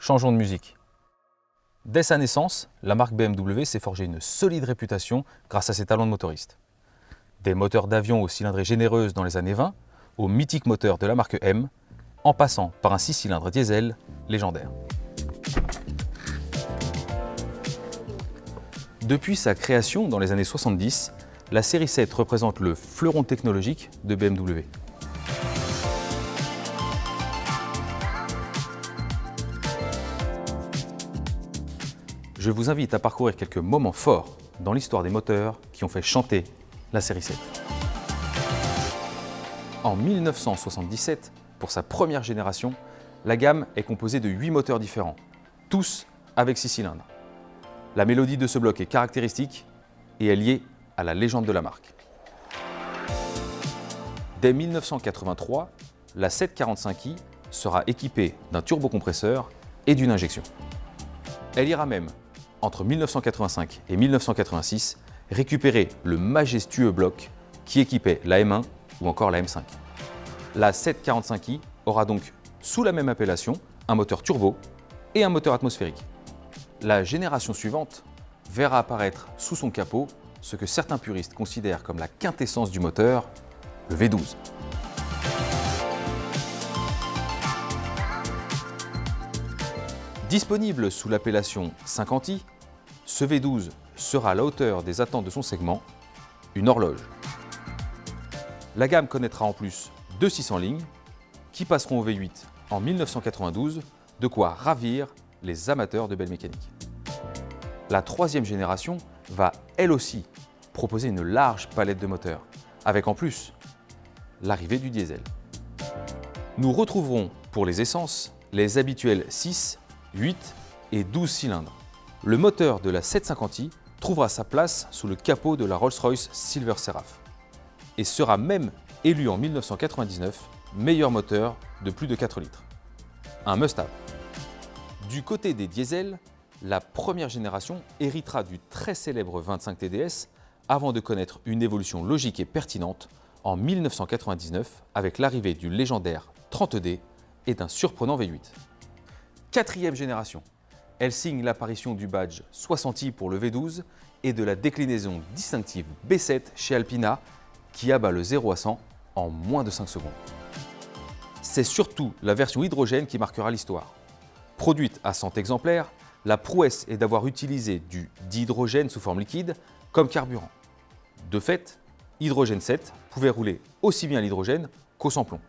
changeons de musique. Dès sa naissance, la marque BMW s'est forgée une solide réputation grâce à ses talents de motoriste. Des moteurs d'avion aux cylindrées généreuses dans les années 20, aux mythiques moteurs de la marque M, en passant par un 6 cylindres diesel légendaire. Depuis sa création dans les années 70, la série 7 représente le fleuron technologique de BMW. Je vous invite à parcourir quelques moments forts dans l'histoire des moteurs qui ont fait chanter la série 7. En 1977, pour sa première génération, la gamme est composée de 8 moteurs différents, tous avec 6 cylindres. La mélodie de ce bloc est caractéristique et est liée à la légende de la marque. Dès 1983, la 745i sera équipée d'un turbocompresseur et d'une injection. Elle ira même, entre 1985 et 1986, récupérer le majestueux bloc qui équipait la M1 ou encore la M5. La 745i aura donc, sous la même appellation, un moteur turbo et un moteur atmosphérique. La génération suivante verra apparaître sous son capot ce que certains puristes considèrent comme la quintessence du moteur, le V12. Disponible sous l'appellation 50i, ce V12 sera à la hauteur des attentes de son segment, une horloge. La gamme connaîtra en plus 2 600 lignes qui passeront au V8 en 1992, de quoi ravir les amateurs de belle mécanique. La troisième génération va elle aussi proposer une large palette de moteurs, avec en plus l'arrivée du diesel. Nous retrouverons pour les essences les habituels 6, 8 et 12 cylindres. Le moteur de la 750i trouvera sa place sous le capot de la Rolls-Royce Silver Seraph et sera même élu en 1999 meilleur moteur de plus de 4 litres. Un must-have. Du côté des diesels, la première génération héritera du très célèbre 25 TDS avant de connaître une évolution logique et pertinente en 1999 avec l'arrivée du légendaire 30D et d'un surprenant V8. Quatrième génération, elle signe l'apparition du badge 60i pour le V12 et de la déclinaison distinctive B7 chez Alpina qui abat le 0 à 100 en moins de 5 secondes. C'est surtout la version hydrogène qui marquera l'histoire. Produite à 100 exemplaires, la prouesse est d'avoir utilisé du dihydrogène sous forme liquide comme carburant. De fait, Hydrogène 7 pouvait rouler aussi bien à l'hydrogène qu'au sans-plomb.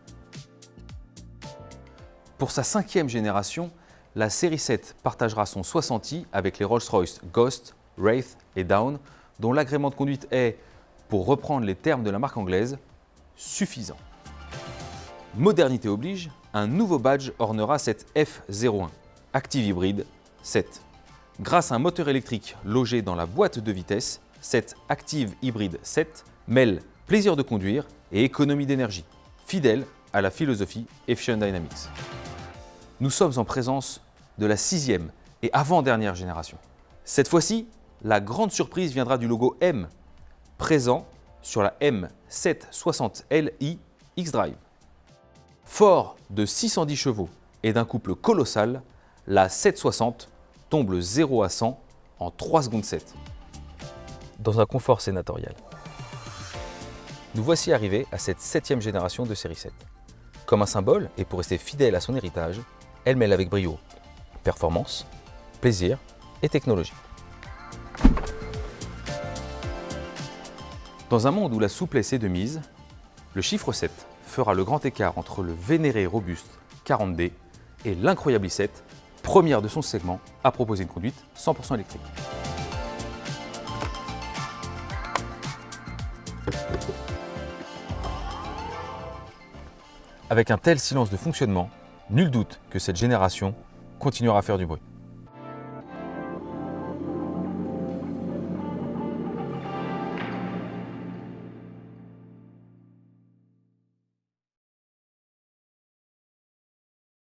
Pour sa 5e génération, la série 7 partagera son 60i avec les Rolls-Royce Ghost, Wraith et Dawn, dont l'agrément de conduite est, pour reprendre les termes de la marque anglaise, suffisant. Modernité oblige, un nouveau badge ornera cette F01, Active Hybrid 7. Grâce à un moteur électrique logé dans la boîte de vitesse, cette Active Hybrid 7 mêle plaisir de conduire et économie d'énergie, fidèle à la philosophie Efficient Dynamics. Nous sommes en présence de la 6e et avant-dernière génération. Cette fois-ci, la grande surprise viendra du logo M, présent sur la M760Li X-Drive. Fort de 610 chevaux et d'un couple colossal, la 760 tombe le 0 à 100 en 3 secondes 7, dans un confort sénatorial. Nous voici arrivés à cette 7e génération de série 7. Comme un symbole, et pour rester fidèle à son héritage, elle mêle avec brio performance, plaisir et technologie. Dans un monde où la souplesse est de mise, le chiffre 7 fera le grand écart entre le vénéré et robuste 40D et l'incroyable i7, première de son segment à proposer une conduite 100% électrique. Avec un tel silence de fonctionnement, nul doute que cette génération continuera à faire du bruit.